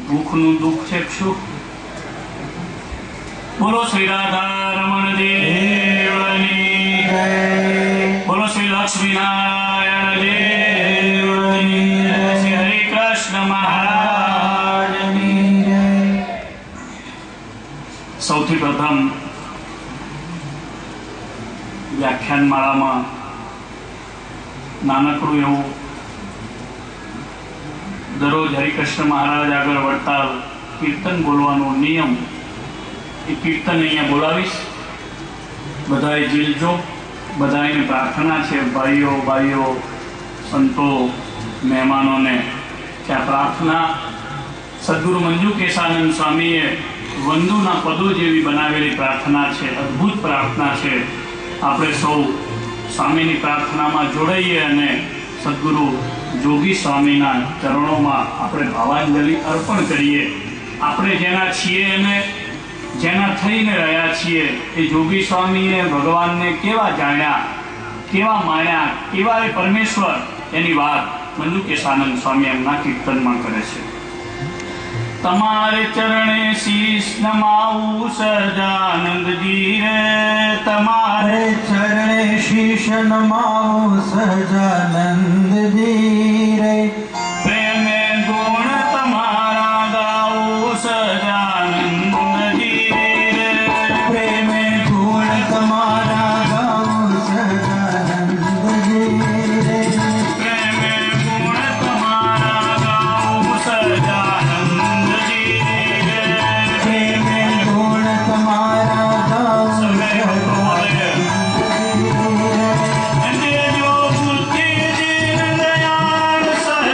ભૂખનું દુઃખ છે શું? બોલો શ્રી રાધા રમણ દેવની જય, બોલો શ્રી લક્ષ્મીનારાયણ દેવની જય, શ્રી હરિ કૃષ્ણ મહારાજની જય. સૌથી પ્રથમ વ્યાખ્યાન માળામાં નાનકડું એવું દરરોજ હરિકૃષ્ણ મહારાજ આગળ વડતાલ કીર્તન બોલવાનો નિયમ, એ કીર્તન અહીંયા બોલાવીશ. બધાએ જીલજો. બધાને પ્રાર્થના છે, ભાઈઓ ભાઈઓ સંતો મહેમાનોને, કે આ પ્રાર્થના સદગુરુ મંજુ કેશાનંદ સ્વામીએ વંદુના પદો જેવી બનાવેલી પ્રાર્થના છે. અદ્ભુત પ્રાર્થના છે. આપણે સૌ સ્વામીની પ્રાર્થનામાં જોડાઈએ અને સદગુરુ જોગી સ્વામીના ચરણોમાં આપણે ભાવાંજલિ અર્પણ કરીએ. આપણે જેના છીએ અને જેના થઈને રહ્યા છીએ, એ જોગી સ્વામીએ ભગવાનને કેવા જાણ્યા, કેવા માણ્યા, કેવા એ પરમેશ્વર, એની વાત મંજુ કેશાનંદ સ્વામી એમના કીર્તનમાં કરે છે. તમારે ચરણે શીશ નમાવું સહજાનંદજી રે, તમારે ચરણે શીશ નમાવું સહજાનંદજી રે, પ્રેમે ગુણ તમારા ગાવું સહજાનંદજી રે, પ્રેમે ગુણ તમારા ગાવું સહજાનંદજી રે, પ્રેમે ગુણ તમારા ગાવું સહજાનંદજી રે, પ્રેમે ગુણ તમારા ગાવું દેજો બુદ્ધિ દીન દયાળ સહજાનંદજી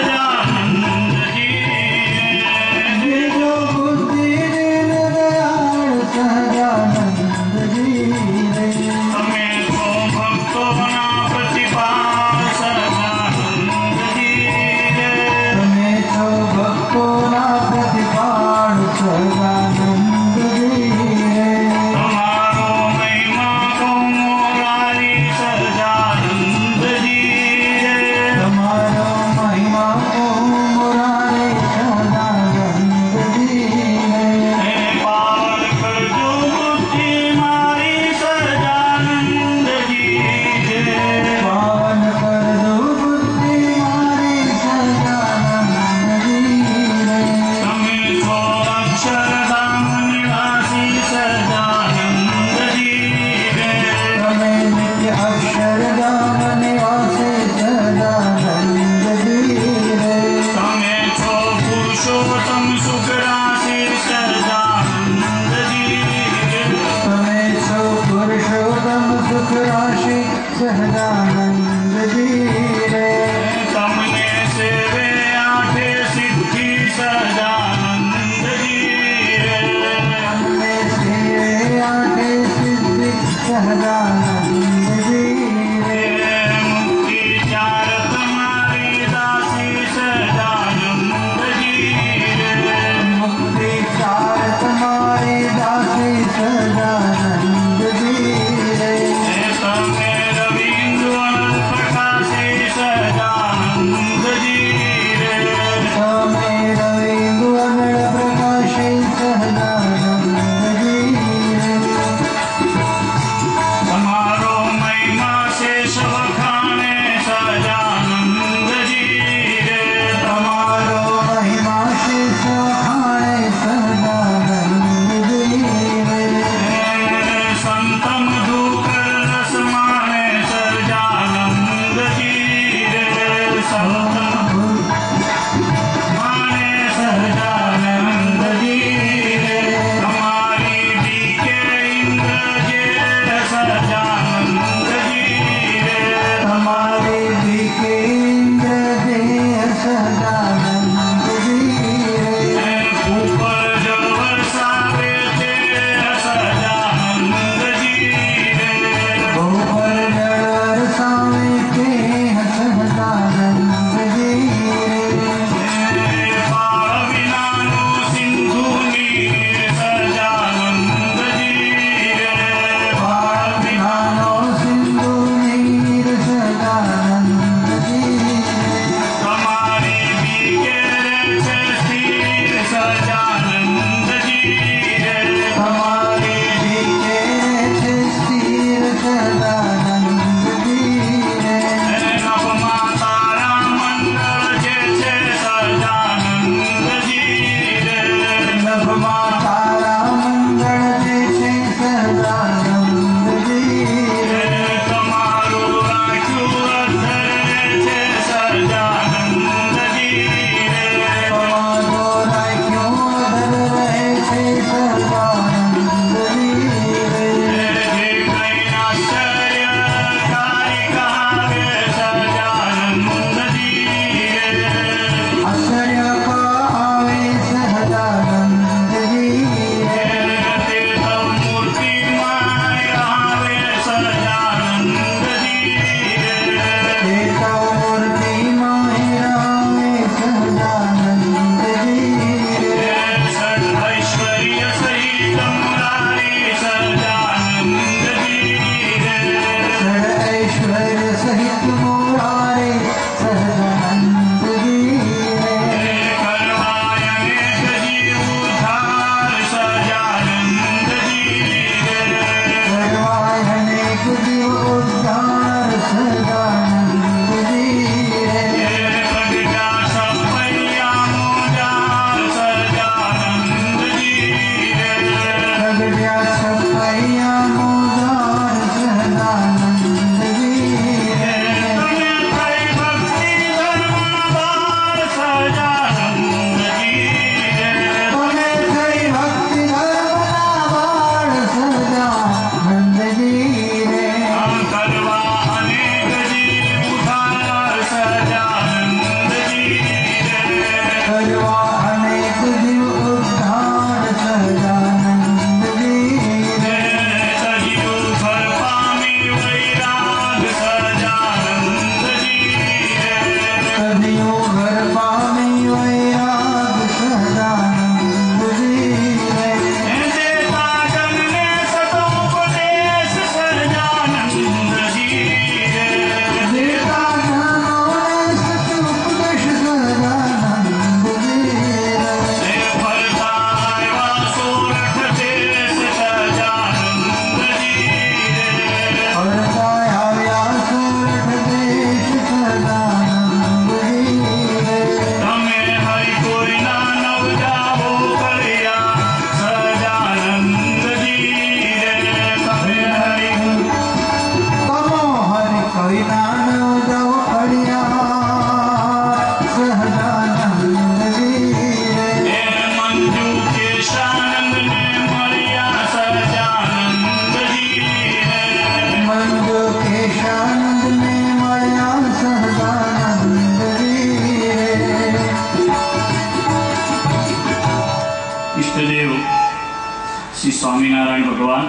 આગેવાન,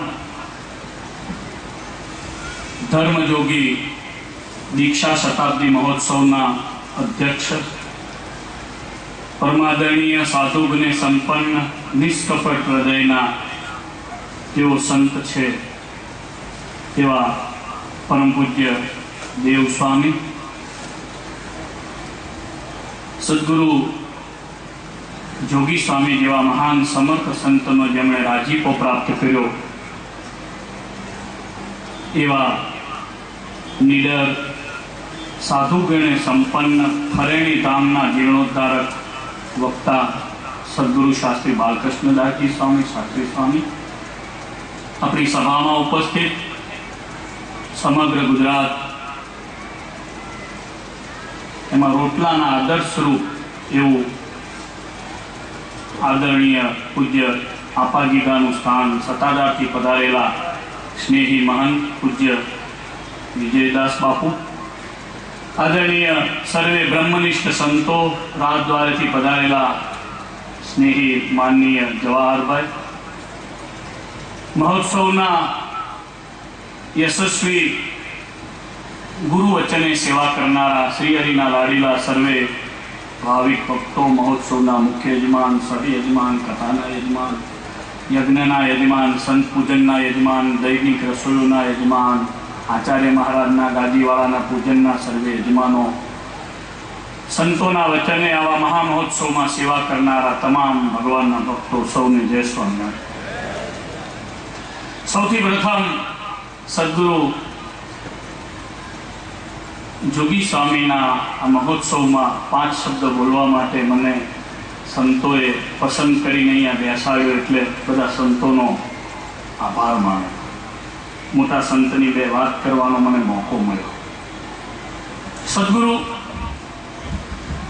ધર્મયોગી દીક્ષા શતાબ્દી મહોત્સવના અધ્યક્ષ, પરમાદરણીય સાધુગુણે સંપન્ન નિષ્કપટ હૃદયના તેઓ સંત છે તેવા પરમ પૂજ્ય દેવ સ્વામી, સદગુરુ જોગી સ્વામી જેવા મહાન સમર્થ સંતનો જેમણે રાજીપો પ્રાપ્ત કર્યો એવા નિડર સાધુગણે સંપન્ન ફરેણી ધામના જીર્ણોદ્ધારક વક્તા સદગુરુ શાસ્ત્રી બાલકૃષ્ણદાસજી સ્વામી, શાસ્ત્રી સ્વામી, આપણી સભામાં ઉપસ્થિત સમગ્ર ગુજરાત, એમાં રોટલાના આદર્શરૂપ એવું આદરણીય પૂજ્ય આપાગીગાનું સ્થાન સત્તાધારથી પધારેલા સ્નેહી મહાન પૂજ્ય વિજયદાસ બાપુ, આદરણીય સર્વે બ્રહ્મનિષ્ઠ સંતો, રાજદ્વારેથી પધારેલા સ્નેહી માનનીય જવાહરભાઈ, મહોત્સવના યશસ્વી ગુરુ વચને સેવા કરનારા શ્રી હરિના લાડીલા સર્વે ભાવિક ભક્તો, મહોત્સવના મુખ્ય યજમાન, સહ યજમાન, કથાના યજમાન, યજ્ઞના યજમાન, સંત પૂજનના યજમાન, દૈનિક રસોઈઓના યજમાન, આચાર્ય મહારાજના ગાદીવાળાના પૂજનના સર્વે યજમાનો, સંતોના વચને આવા મહામહોત્સવમાં સેવા કરનારા તમામ ભગવાનના ભક્તો, સૌને જય સ્વામિનારાયણ. સૌથી પ્રથમ સદગુરુ જોગી સ્વામીના આ મહોત્સવમાં 5 શબ્દ બોલવા માટે મને સંતોએ પસંદ કરીને અહીંયા બેસાડ્યો, એટલે બધા સંતોનો આભાર માનો. મોટા સંતની 2 વાત કરવાનો મને મોકો મળ્યો. સદગુરુ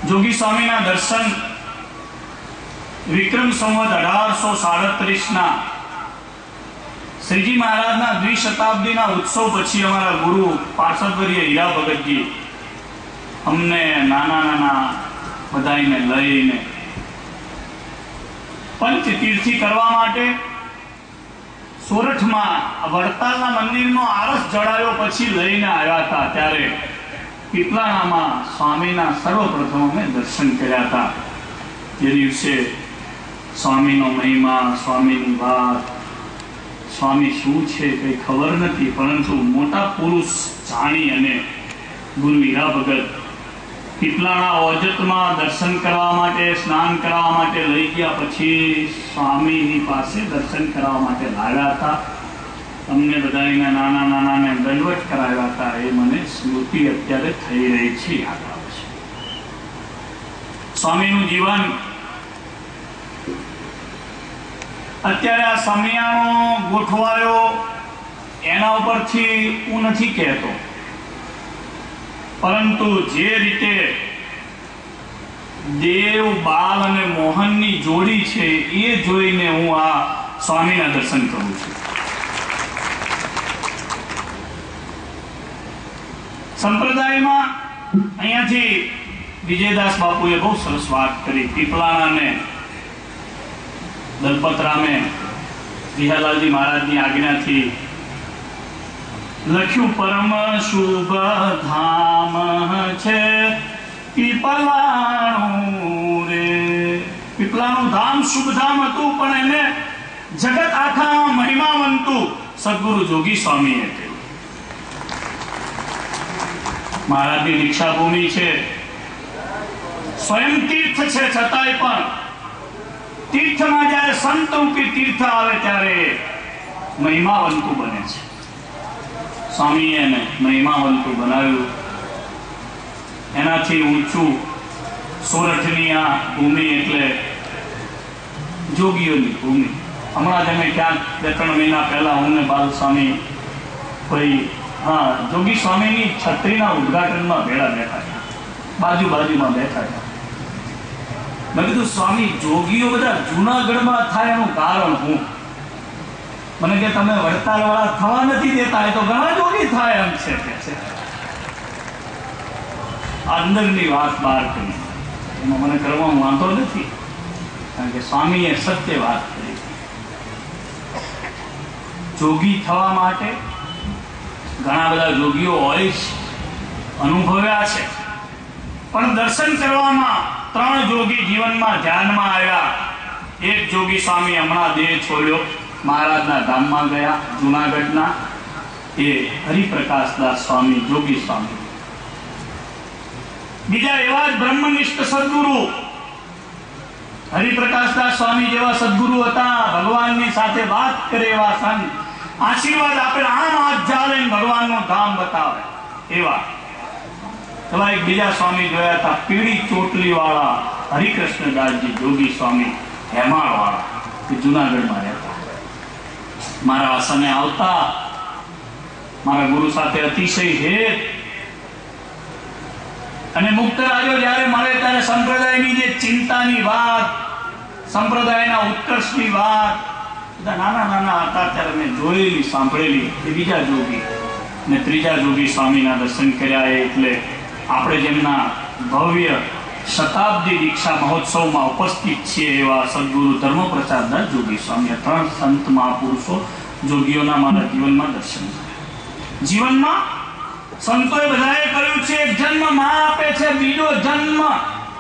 જોગી સ્વામીના દર્શન વિક્રમ સંવત 1837ના શ્રીજી મહારાજના દ્વિશતાબ્દીના ઉત્સવ પછી અમારા ગુરુ પાર્ષદવર્ય હીરા ભગતજી અમને નાના બધાને લઈને પંચતીર્થી કરવા માટે સોરઠમાં વડતાલના મંદિરનો આરસ જડાયો પછી લઈને આવ્યા હતા. ત્યારે પીપલાણામાં સ્વામીના સર્વપ્રથમ અમે દર્શન કર્યા હતા. જે દિવસે સ્વામીનો મહિમા, સ્વામીની વાત, સ્વામી શું છે કંઈ ખબર નથી, પરંતુ મોટા પુરુષ જાણી અને ગુરુ હીરા ભગત પીપલાણા ઓજતમાં દર્શન કરવા માટે, સ્નાન કરવા માટે લઈ ગયા. પછી સ્વામીની પાસે દર્શન કરવા માટે લાવ્યા હતા. અમને બધાને નાનાને દંડવત કરાવ્યા હતા. એ મને સ્મૃતિ અત્યારે થઈ રહી છે, યાદ આવે છે. સ્વામીનું જીવન અત્યારે આ સમિયાણો ગોઠવાયો એના ઉપરથી હું નથી કહેતો, પરંતુ જે રીતે દેવ, બાલ અને મોહનની જોડી છે એ જોઈને હું આ સ્વામીના દર્શન કરું છું. સંપ્રદાયમાં અહીંયાથી વિજયદાસ બાપુએ બહુ સરસ વાત કરી. પીપલાણાને દલપતરામે વિહાલાલજી મહારાજની આજ્ઞાથી લખ્યું, પરમ શુભ ધામ છે પીપલાણું રે. પીપલાનું ધામ શુભ ધામ હતું, પણ એને જગત આખા મહિમાવંતું સદગુરુ જોગી સ્વામીએ કહ્યું. મહારાજની દીક્ષા ભૂમિ છે, સ્વયં તીર્થ છે, છતાંય પણ તીર્થમાં જ્યારે સંત રૂપી તીર્થ આવે ત્યારે મહિમાવંતું બને છે. સ્વામીએ એને મહિમાવંતું બનાવ્યું. એનાથી ઊંચું સોરઠની આ ભૂમિ એટલે જોગીઓની ભૂમિ. હમણાં જ અમે ક્યાંક 2-3 મહિના પહેલા હું ને બાલ સ્વામી કોઈ જોગી સ્વામીની છત્રીના ઉદ્ઘાટનમાં ભેળા બેઠા હતા, બાજુમાં બેઠા હતા. મેં કીધું, સ્વામી જોગીઓ બધા જૂનાગઢમાં થાય એનું કારણ હું? મને કે તમે વડતાલવાળા થવા નથી દેતા, એ તો ઘણા જોગી થાય એમ છે કે છે. અંદરની વાત બહાર કરી, એમાં મને કરવામાં વાંધો નથી, કારણ કે સ્વામીએ સત્ય વાત કરી. જોગી થવા માટે ઘણા બધા જોગીઓ હોય છે, અનુભવ્યા છે, પણ દર્શન કરવામાં 3 જોગી જીવનમાં ધ્યાનમાં આવ્યા. એક જોગી સ્વામી હમણાં દેહ છોડ્યો, મહારાજના ધામમાં ગયા જુનાગઢના, એ હરિપ્રકાશદાસ સ્વામી જોગી સ્વામી. બીજા એવા જ બ્રહ્મનિષ્ઠ સદગુરુ હરિપ્રકાશદાસ સ્વામી જેવા સદગુરુ હતા, ભગવાનની સાથે વાત કરે એવા સંત, આશીર્વાદ આપે, આમ હાથ ઝાલીને ભગવાનનું ધામ બતાવે એવા. એવા એક બીજા સ્વામી જોયા હતા, પીળી ચોટલી વાળા હરિકૃષ્ણદાસજી જોગી સ્વામી, હેમાળ વાળા, કે જુનાગઢમાં રહેતા. મારા આસને આવતા, મારા ગુરુ સાથે અતિશય હેત, અને મુક્ત રાજો જ્યારે મળે ત્યારે સંપ્રદાયની જે ચિંતાની વાત, સંપ્રદાયના ઉત્કર્ષની વાત, બધા નાના નાના હતા ત્યારે મેં જોયેલી, સાંભળેલી. એ બીજા જોગી ને ત્રીજા જોગી સ્વામીના દર્શન કર્યા. એટલે આપણે જેમના ભવ્ય શતાબ્દી દીક્ષા મહોત્સવમાં ઉપસ્થિત છીએ એવા સદગુરુ ધર્મપ્રસાદદાસ જોગી સ્વામી, 3 સંત મહાપુરુષો જોગીઓના મારા જીવનમાં દર્શન કર્યા. જીવનમાં સંતોએ બધાએ કહ્યું છે, એક જન્મ માં આપે છે, બીજો જન્મ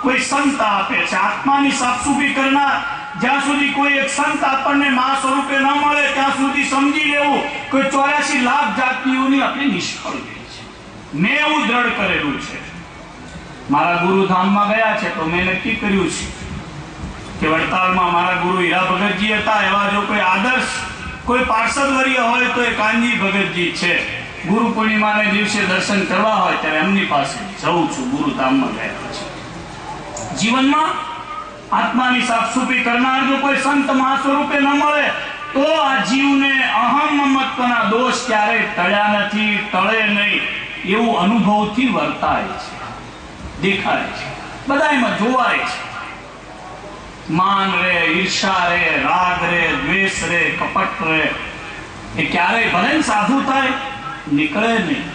કોઈ સંત આપે છે. આત્માની સાફસૂફી કરનાર, જ્યાં સુધી કોઈ એક સંત આપણને મા સ્વરૂપે ન મળે ત્યાં સુધી સમજી લેવું કોઈ 84 લાખ જાતિઓની આપણે નિષ્ફળ ગઈ છે. મેં એવું દ્રઢ કરેલું છે. મારા ગુરુ ધામમાં ગયા છે તો મેં નક્કી કર્યું છે કે વડતાલમાં મારા ગુરુ હીરા ભગતજી હતા, એવા જો કોઈ આદર્શ કોઈ પાર્ષદવર્ય હોય તો એ કાનજી ભગતજી છે. ગુરુ પૂર્ણિમાને દિવસે દર્શન કરવા હોય ત્યારે એમની પાસે જઉં છું. ગુરુ ધામમાં ગયા પછી જીવનમાં આત્માની સાફસૂફી કરનાર જો કોઈ સંત મહા સ્વરૂપે ન મળે તો આ જીવને અહમ મમત્વના દોષ ક્યારેય ટળ્યા નથી, ટળે નહીં એવું અનુભવથી વર્તાય છે, દેખાય છે, બધા એમાં જોવાય છે. માન રે, ઈર્ષા રે, રાગ રે, દ્વેષ રે, કપટ રે, એ ક્યારેય ભલે સાધુ થાય નીકળે નહીં.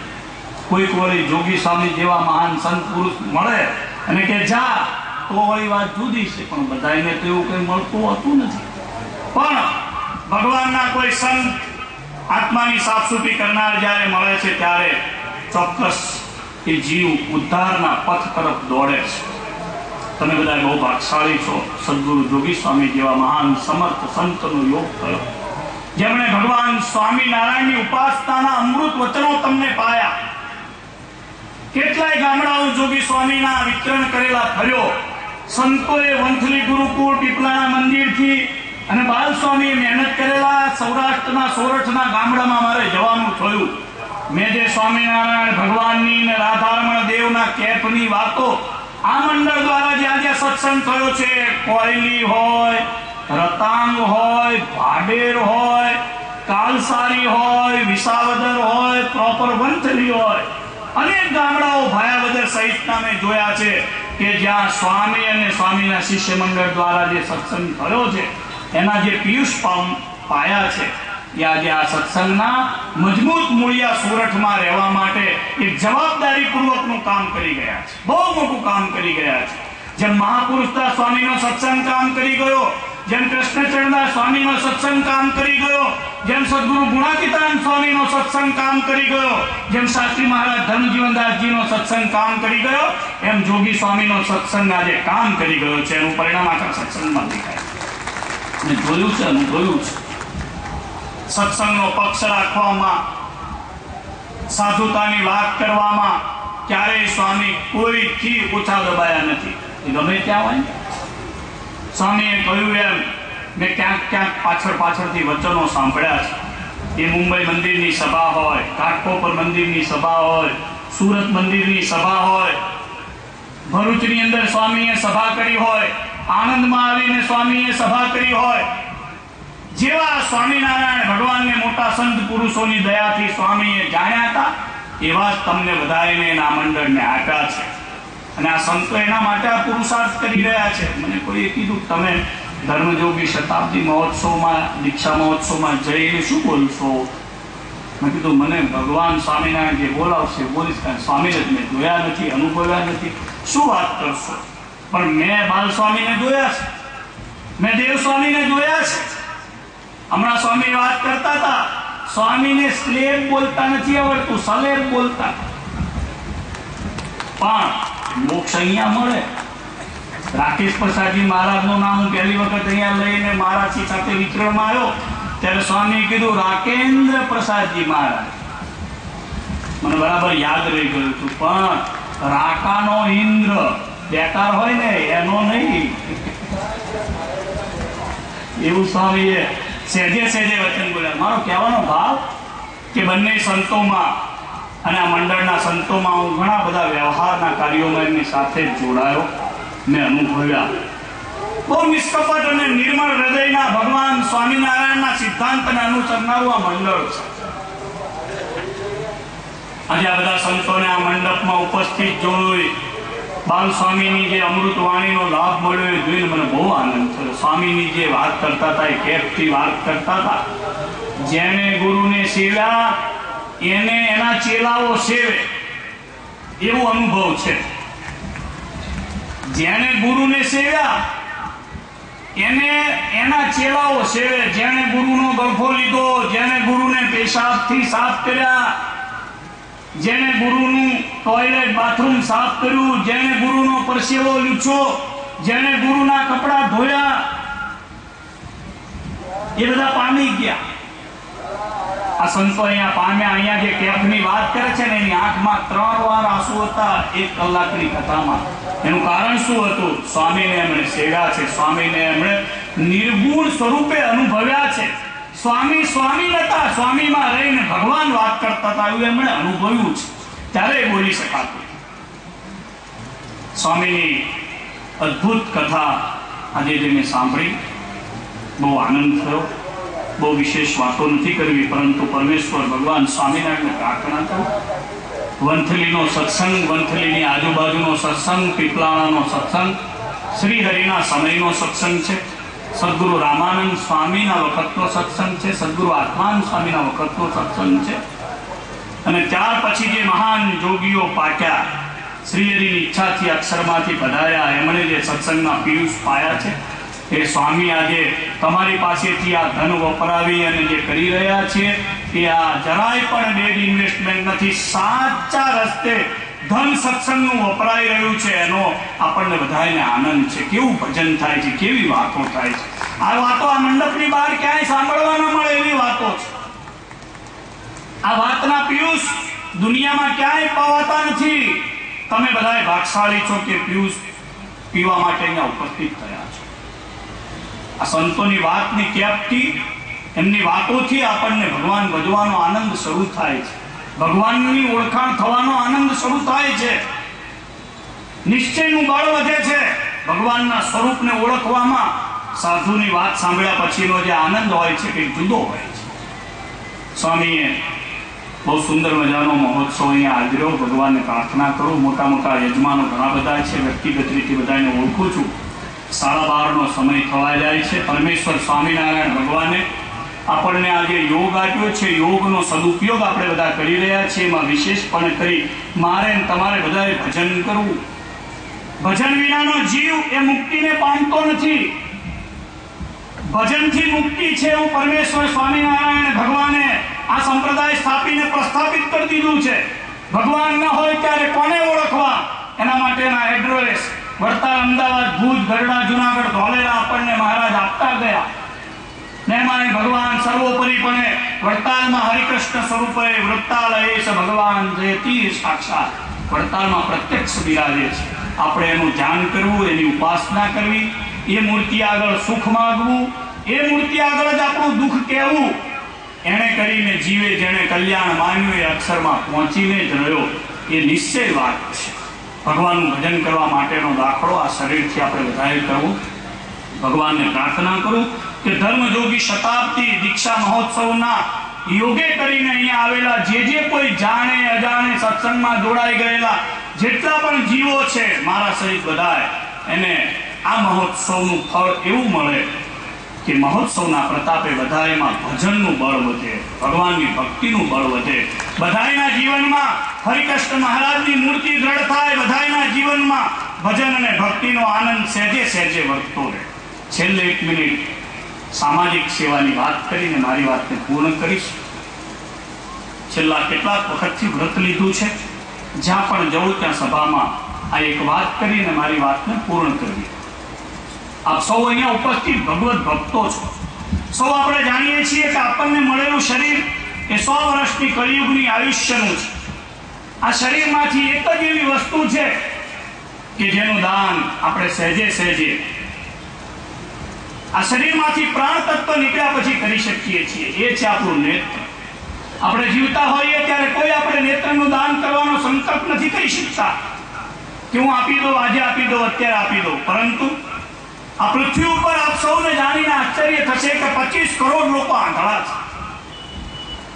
કોઈક વળી જોગી સ્વામી જેવા મહાન સંત પુરુષ મળે અને કે જા, તો વળી વાત જુદી છે, પણ બધાને તો એવું કઈ મળતું હોતું નથી. પણ ભગવાનના કોઈ સંત આત્માની સાફસૂફી કરનાર જ્યારે મળે છે ત્યારે ચોક્કસ એ જીવ ઉદ્ધારના પથ તરફ દોડે છે. તમે બધા બહુ ભાગશાળી છો. સદગુરુ જોગી સ્વામી જેવા મહાન સમર્થ સંતનો યોગ થયો, જેમણે ભગવાન સ્વામિનારાયણની ઉપાસનાના અમૃત વચનો તમને પાયા. કેટલાય ગામડાઓ જોગી સ્વામીના વિતરણ કરેલા ફર્યો. સંતોએ વંથલી ગુરુકુળ પીપલાના મંદિરથી અને બાલ સ્વામીએ મહેનત કરેલા સૌરાષ્ટ્રના સોરઠના ગામડામાં મારે જવાનું થયું. મેં જે સ્વામિનારાયણ ભગવાનની અને રાધારમણ દેવના કેફની વાતો આ મંડળ દ્વારા જ્યાં જ્યાં સત્સંગ થયો છે, કોયલી હોય, રતાંગ હોય, ભાડેર હોય, કાલસારી હોય, વિસાવદર હોય, પ્રોપર વંથલી હોય, અનેક ગામડાઓ ભાયાવદર સહિતના મેં જોયા છે કે જ્યાં સ્વામી અને સ્વામીના શિષ્ય મંડળ દ્વારા જે સત્સંગ થયો છે એના જે પિયુષ પાયા છે, એ આજે આ સત્સંગના મજબૂત મૂળિયા સોરઠમાં રહેવા માટે એક જવાબદારીપૂર્વકનું કામ કરી ગયા છે. બહુ મોટું કામ કરી ગયા છે. જેમ મહાપુરુષદાસ સ્વામીનો સત્સંગ કામ કરી ગયો, જેમ કૃષ્ણચરણદાસ સ્વામીનો સત્સંગ કામ કરી ગયો, જેમ સદગુરુ ગુણાતીતાનંદ સ્વામીનો સત્સંગ કામ કરી ગયો, જેમ શાસ્ત્રી મહારાજ ધર્મજીવનદાસજીનો સત્સંગ કામ કરી ગયો, એમ જોગી સ્વામીનો સત્સંગ આજે કામ કરી ગયો છે. એનું પરિણામ આખા સત્સંગમાં દેખાય. મેં જોયું છે, અનુભવ્યું છે. સત્સંગનો પક્ષ રાખવામાં, સાધુતાની વાત કરવામાં ક્યારેય સ્વામી કોઈથી ઓછા દબાયા નથી. એ ગમે ત્યાં હોય. સ્વામીએ કહ્યું એમ મેં ક્યાંક ક્યાંક પાછળથી વચનો સાંભળ્યા છે. એ મુંબઈ મંદિરની સભા હોય, ઘાટકોપર મંદિરની સભા હોય, સુરત મંદિરની સભા હોય, ભરૂચની અંદર સ્વામીએ સભા કરી હોય, આણંદમાં આવીને સ્વામીએ સભા કરી હોય, જેવા સ્વામિનારાયણ ભગવાનને મોટા સંત પુરુષોની દયાથી સ્વામીએ જાણ્યા હતા એવા જ તમને બધાને આ મંડળને આપ્યા છે. અને આ સંતો એના માટે આ પુરુષાર્થ કરી રહ્યા છે. મને કોઈએ કીધું તમે ધર્મયોગી શતાબ્દી મહોત્સવમાં, દીક્ષા મહોત્સવમાં જઈને શું બોલશો? મેં કીધું મને ભગવાન સ્વામિનારાયણ જે બોલાવશે બોલીશ, કારણ સ્વામીને મેં જોયા નથી, અનુભવ્યા નથી, શું વાત કરશો? પણ મેં બાલ સ્વામીને જોયા છે, મેં દેવ સ્વામીને જોયા છે. હમણાં સ્વામી વાત કરતા હતા સ્વામીને સ્લેબ બોલતા નથી આવડતું, સલેબ બોલતા. પણ મોક્ષ અહીંયા મળે. રાકેશ પ્રસાદજી મહારાજનું નામ હું પહેલી વખત અહીંયા લઈને મહારાજજી સાથે વિચરણમાં આવ્યો ત્યારે સ્વામીએ કીધું રાકેન્દ્ર પ્રસાદજી મહારાજ. મને બરાબર યાદ રહી ગયું હતું. પણ રાકાનો ઇન્દ્ર બેકાર હોય ને એનો નહીં. એવું સ્વામીએ સહેજે સહેજે વચન બોલ્યા. મારો કહેવાનો ભાવ કે બંને સંતોમાં અને આ મંડળના સંતોમાં હું ઘણા બધા વ્યવહારના કાર્યોમાં એમની સાથે જોડાયો, મેં અનુભવ્યા. બહુ નિષ્કપટ અને નિર્મળ હૃદયના ભગવાન સ્વામિનારાયણના સિદ્ધાંતને અનુસરનારું આ મંડળ છે. આજે આ બધા સંતોને આ મંડપમાં ઉપસ્થિત જોઈ બાલ સ્વામીની જે અમૃતવાણીનો લાભ મળ્યો એ જોઈને મને બહુ આનંદ થયો. સ્વામીની જે વાત કરતા હતા એ કેફથી વાત કરતા હતા. જેને ગુરુને સેવ્યા એને એના ચેલાઓ સેવે એવો અનુભવ છે. જેને ગુરુને સેવ્યા એને એના ચેલાઓ સેવે. જેને ગુરુનો ગળફો લીધો, જેને ગુરુને પેશાબથી સાફ કર્યા, જેને ગુરુનું ટોયલેટ બાથરૂમ સાફ કર્યું, જેને ગુરુનો પરસેવો લૂછો, જેને ગુરુના કપડા ધોયા, એ બધા પામી ગયા. આ સંતો અહીંયા પામ્યા. અહીંયા જે કેફની વાત કરે છે ને એની આંખમાં 3 વાર આંસુ હતા 1 કલાકની કથામાં. એનું કારણ શું હતું? સ્વામીને એમણે સેવ્યા છે, સ્વામીને એમણે નિર્ગુણ સ્વરૂપે અનુભવ્યા છે. સ્વામી સ્વામી નતા, સ્વામીમાં રહીને ભગવાન વાત કરતા હતા એવું એમણે અનુભવ્યું છે. ત્યારે બોલી શકાતું. સ્વામીની અદ્ભુત કથા આજે જે મેં સાંભળી બહુ આનંદ થયો. બહુ વિશેષ વાતો નથી કરવી, પરંતુ પરમેશ્વર ભગવાન સ્વામિનારાયણને પ્રાર્થના કરું. વંથલીનો સત્સંગ, વંથલીની આજુબાજુનો સત્સંગ, પીપલાણાનો સત્સંગ શ્રી હરિના સમયનો સત્સંગ છે. સદગુરુ રામાનંદ સ્વામીના વખતનો સત્સંગ છે, સદગુરુ આત્માનંદ સ્વામીના વખતનો સત્સંગ છે. અને ત્યાર પછી જે મહાન જોગીઓ પાક્યા, શ્રી હરિની ઈચ્છાથી અક્ષરમાંથી પધાર્યા, એમણે જે સત્સંગના પિયુષ પાયા છે એ સ્વામી આજે તમારી પાસેથી આ ધન વપરાવી અને જે કરી રહ્યા છે એ આ જરાય પણ ડેડ ઇન્વેસ્ટમેન્ટ નથી. સાચા રસ્તે ધન સત્સંગનું વપરાઈ રહ્યું છે. એનો આપણને બધાને આનંદ છે. કેવું ભજન થાય છે, કેવી વાતો થાય છે. આ વાતો આ મંડપની બહાર ક્યાંય સાંભળવા ન મળે એવી વાતો છે. આ વાતના પિયુષ દુનિયામાં ક્યાંય પવાતા નથી. તમે બધાય ભાગશાળી છો કે પિયુષ પીવા માટે અહીંયા ઉપસ્થિત થયા છો. આ સંતોની વાતની કેપથી, એમની વાતોથી આપણને ભગવાન ભજવાનો આનંદ શરૂ થાય છે. ભગવાનની ઓળખાણ થવાનો આનંદ શરૂ થાય છે. નિશ્ચયનું બળ વધે છે. ભગવાનના સ્વરૂપને ઓળખવામાં સાધુની વાત સાંભળ્યા પછીનો જે આનંદ હોય છે તે જુદો હોય છે. સ્વામીએ બહુ સુંદર મજાનો મહોત્સવ અહીંયા આદર્યો. ભગવાનને પ્રાર્થના કરું. મોટા મોટા યજમાનો ઘણા બધા છે, વ્યક્તિગત રીતે બધાને ઓળખું છું. 12:30 સમય થવા જાય છે. પરમેશ્વર સ્વામિનારાયણ ભગવાને આપણને આજે યોગ આપ્યો છે. યોગનો સદુપયોગ આપણે બધા કરી રહ્યા છીએ. એમાં વિશેષપણે કરી મારે તમારે બધાએ ભજન કરવું. ભજન વિનાનો જીવ એ મુક્તિને પામતો નથી. ભજનથી મુક્તિ છે એવું પરમેશ્વર સ્વામિનારાયણ ભગવાને આ સંપ્રદાય સ્થાપીને પ્રસ્થાપિત કરી દીધું છે. ભગવાન ન હોય ત્યારે કોને ઓળખવા? એના માટેના એડ્રેસ વડતાલ, અમદાવાદ, ભુજ, ગરડા, જુનાગઢ, ધોલેરા આપણને મહારાજ આપતા ગયા. નેમાય ભગવાન સર્વોપરીપણે વડતાલમાં હરિકૃષ્ણ સ્વરૂપે વૃત્તાલયેશ ભગવાન જયતિ સાક્ષાત વડતાલમાં પ્રત્યક્ષ બિરાજે છે. આપણે એનું ધ્યાન કરવું, એની ઉપાસના કરવી, એ મૂર્તિ આગળ સુખ માગવું, એ મૂર્તિ આગળ જ આપણું દુઃખ કહેવું. એને કરીને જીવે જેણે કલ્યાણ માન્યું એ અક્ષરમાં પહોંચીને જ રહ્યો. એ નિશ્ચય વાત છે. ભગવાનનું ભજન કરવા માટેનો દાખલો આ શરીરથી આપણે બધાએ કરવું. ભગવાનને પ્રાર્થના કરું કે ધર્મયોગી શતાબ્દી દીક્ષા મહોત્સવના યોગે કરીને અહીંયા આવેલા જે કોઈ જાણે અજાણે સત્સંગમાં જોડાઈ ગયેલા જેટલા પણ જીવો છે મારા સહિત બધાએ, એને આ મહોત્સવનું ફળ એવું મળે કે મહોત્સવના પ્રતાપે બધાયમાં ભજનનું બળ વધે, ભગવાનની ભક્તિનું બળ વધે, બધાયના જીવનમાં હરિકૃષ્ણ મહારાજની મૂર્તિ દ્રઢ થાય, બધાયના જીવનમાં ભજન અને ભક્તિનો આનંદ સહેજે સહેજે વધતો રહે. છેલ્લે 1 મિનિટ સામાજિક સેવાની વાત કરીને મારી વાતને પૂર્ણ કરીશ. છેલ્લા કેટલાક વખતથી વ્રત લીધું છે, જ્યાં પણ જવું ત્યાં સભામાં આ એક વાત કરીને મારી વાતને પૂર્ણ કરવી. આપ સૌ અહીંયા ઉપસ્થિત ભગવત ભક્તો છો. સૌ આપણે જાણીએ છીએ કે આપણને મળેલું શરીર એ 100 વર્ષની કળિયુગની આયુષ્યનું છે. આ શરીરમાંથી એક જ એવી વસ્તુ છે કે જેનું દાન આપણે સહેજે સહેજે આ શરીરમાંથી પ્રાણ તત્વ નીકળ્યા પછી કરી શકીએ છીએ. એ છે આપણું નેત્ર. આપણે જીવતા હોઈએ ત્યારે કોઈ આપણે નેત્રનું દાન કરવાનો સંકલ્પ નથી કરી શકતા કે હું આપી દઉં, આજે આપી દઉં, અત્યારે આપી દઉં. પરંતુ આ પૃથ્વી ઉપર આપ સૌને જાણીને આશ્ચર્ય થશે કે 25 કરોડ લોકો આંધળા છે.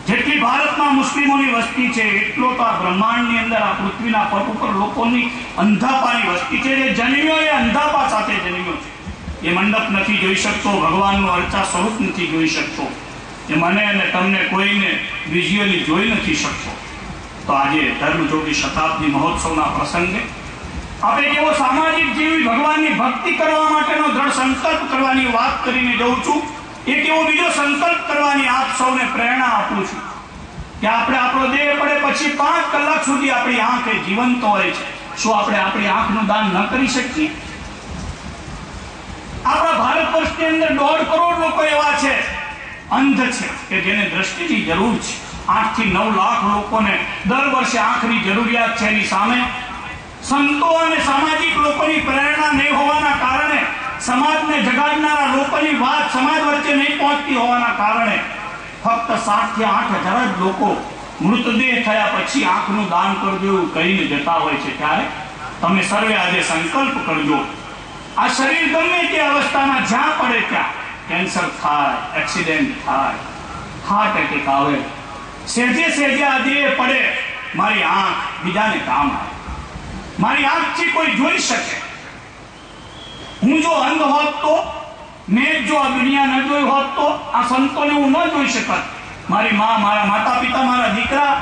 જેટલી ભારતમાં મુસ્લિમોની વસ્તી છે એટલો તો આ બ્રહ્માંડની અંદર આ પૃથ્વીના પગ ઉપર લોકોની અંધાપાની વસ્તી છે. જે જન્મ્યો એ અંધાપા સાથે જન્મ્યો છે. એ મંડપ નથી જોઈ શકતો, ભગવાનનું અર્ચા સ્વરૂપ નથી જોઈ શકતો, એ મને અને તમને કોઈને વિઝ્યુઅલી જોઈ નથી શકતો. તો આજે ધર્મજોગી શતાબ્દી મહોત્સવના પ્રસંગે આપણે કેવો સામાજિક જીવી ભગવાનની ભક્તિ કરવા માટેનો દ્રઢ સંકલ્પ કરવાની વાત કરીને જઉં છું. એક એવો બીજો સંકલ્પ કરવાની આપ સૌને પ્રેરણા આપું છું કે આપણે આપણો દેહ પડે પછી 5 કલાક સુધી આપણી આંખ એ જીવંત હોય છે. શું આપણે આપણી આંખનું દાન ન કરી શકીએ? આપણા ભારત વર્ષની અંદર 1.5 કરોડ લોકો એવા છે અંધ છે કે જેને દ્રષ્ટિની જરૂર છે. 8 થી 9 લાખ લોકોને દર વર્ષે આંખની જરૂરિયાત છે. એની સામે સંતો અને સામાજિક લોકોની પ્રેરણા નહીં હોવાના કારણે, સમાજને જગાડનારા લોકોની વાત સમાજ વચ્ચે નહીં પહોંચતી હોવાના કારણે ફક્ત 7 થી 8 હજાર જ લોકો મૃતદેહ થયા પછી આંખનું દાન કરજો એવું કહીને જતા હોય છે. ત્યારે તમે સર્વે આજે સંકલ્પ કરજો. આ શરીર ગમે તે અવસ્થામાં જ્યાં પડે ત્યાં કેન્સર થાય, એક્સિડન્ટ થાય, હાર્ટ એટેક આવે, સહેજે સહેજે આ દેહ પડે મારી આંખ બીજાને કામ આવે. મારી આંખથી કોઈ જોઈ શકે. હું જો અંધ હોત તો, મેં જો આ દુનિયા ન જોઈ હોત તો આ સંતોને હું ન જોઈ શકત. મારી માં, મારા માતા પિતા, મારા દીકરા,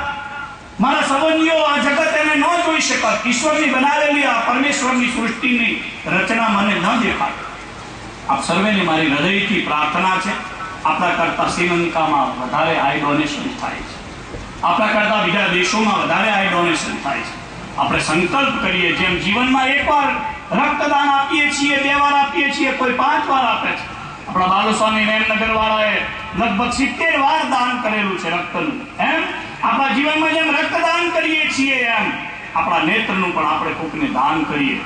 મારા સંબંધીઓ આ જગત એને ન જોઈ શકત. ઈશ્વરની બનાવેલી આ પરમેશ્વરની સૃષ્ટિની રચના મને ન દેખાત. આપ સર્વેને મારી હૃદયથી પ્રાર્થના છે. આપણા કરતા શ્રીલંકામાં વધારે આઈ ડોનેશન થાય છે. આપણા કરતા બીજા દેશોમાં વધારે આઈ ડોનેશન થાય છે. આપણે સંકલ્પ કરીએ, જેમ જીવનમાં એકવાર રક્તદાન આપીએ છીએ, 2 વાર આપીએ છીએ, કોઈ 5 વાર આપે છે. આપણા બાલુસ્વામી રેમનગર વાળાએ લગભગ 70 વાર દાન કરેલું છે રક્તનું. એમ આપણા જીવનમાં જેમ રક્તદાન કરીએ છીએ એમ આપણા નેત્રનું પણ આપણે કોકને દાન કરીએ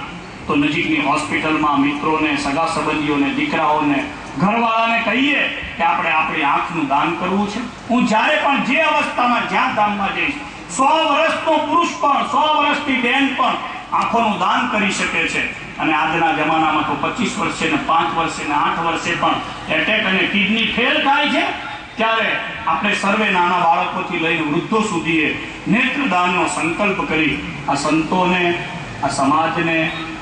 તો નજીકની હોસ્પિટલમાં મિત્રોને, સગા સંબંધીઓને, દીકરાઓને, ઘરવાળાને કહીએ કે આપણે આપણી આંખનું દાન કરવું છે. હું જ્યારે પણ જે અવસ્થામાં જ્યાં ધામમાં જઈશ, 100 વર્ષનો પુરુષ પણ 100 વર્ષની બહેન પણ આંખોનું દાન કરી શકે છે. અને આજના જમાનામાં તો 25 વર્ષે ને 5 વર્ષે ને 8 વર્ષે પણ એટેક અને કિડની ફેલ થાય છે. ત્યારે આપણે સર્વે નાના બાળકોથી લઈને વૃદ્ધો સુધી નેત્રદાનનો સંકલ્પ કરી આ સંતોને, આ સમાજને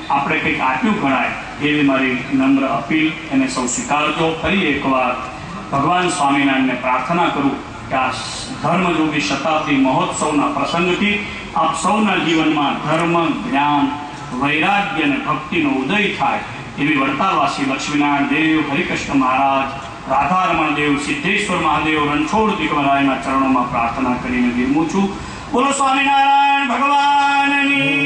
આપણે કંઈક આપ્યું ગણાય એવી મારી નમ્ર અપીલ એને સૌ સ્વીકારજો. ફરી એકવાર ભગવાન સ્વામિનારાયણને પ્રાર્થના કરું કે આ ધર્મયોગી શતાબ્દી મહોત્સવના પ્રસંગથી આપ સૌના જીવનમાં ધર્મ, જ્ઞાન, વૈરાગ્ય અને ભક્તિનો ઉદય થાય એવી વડતાલવાસી લક્ષ્મીનારાયણ દેવ, હરિકૃષ્ણ મહારાજ, રાધારમણ દેવ, સિદ્ધેશ્વર મહાદેવ, રણછોડ દીકરાના ચરણોમાં પ્રાર્થના કરીને વિરમું છું. બોલો સ્વામિનારાયણ ભગવાનની